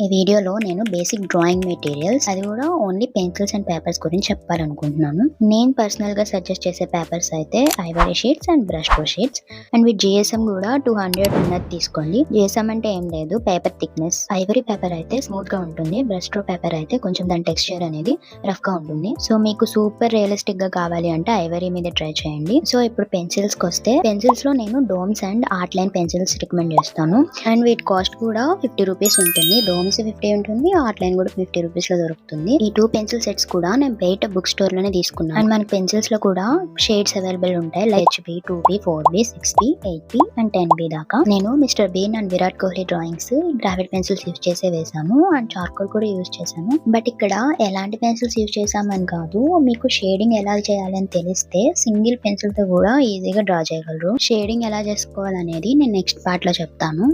ఈ వీడియోలో నేను బేసిక్ డ్రాయింగ్ మెటీరియల్స్, అది కూడా ఓన్లీ పెన్సిల్స్ అండ్ పేపర్స్ గురించి చెప్పాలనుకుంటున్నాను. నేను పర్సనల్ గా సజెస్ట్ చేసే పేపర్స్ అయితే ivory sheets and brush stroke sheets. And with GSM కూడా 200 ఉన్నది తీసుకోండి. జిఎస్ఎం అంటే ఏం లేదు, పేపర్ థిక్నెస్. ఐవరీ పేపర్ అయితే స్మూత్ గా ఉంటుంది, బ్రష్ స్ట్రో పేపర్ అయితే కొంచెం దాని టెక్స్చర్ అనేది రఫ్ గా ఉంటుంది. సో మీకు సూపర్ రియలిస్టిక్ గా కావాలి అంటే ఐవరీ మీద ట్రై చేయండి. సో ఇప్పుడు పెన్సిల్స్ కి వస్తే, పెన్సిల్స్ లో నేను Doms and Artline pencils recommend చేస్తాను. అండ్ వీటి కాస్ట్ కూడా 50 రూపీస్ ఉంటుంది. డోమ్స్ 50 ఉంటుంది, ఆర్ట్ లైన్ కూడా 50 రూపీస్ లో దొరుకుతుంది. ఈ 2 పెన్సిల్ సెట్స్ కూడా నేను బయట బుక్ స్టోర్ లోనే తీసుకున్నాను. అండ్ మనకి పెన్సిల్స్ లో కూడా షేడ్స్ అవైలబుల్ ఉంటాయి, like HB, 2B, 4B, 6B, 8B and 10B దాకా. నేను Mister Bean and Virat Kohli drawings graphic pencils use చేసే వేసాను, అండ్ చార్కోల్ కూడా యూజ్ చేశాను. బట్ ఇక్కడ ఎలాంటి పెన్సిల్స్ యూజ్ చేసామని కాదు, మీకు షేడింగ్ ఎలా చేయాలి అని తెలిస్తే సింగిల్ పెన్సిల్ తో కూడా ఈజీగా డ్రా చేయగలరు. షేడింగ్ ఎలా చేసుకోవాలనేది నేను నెక్స్ట్ పార్ట్ లో చెప్తాను.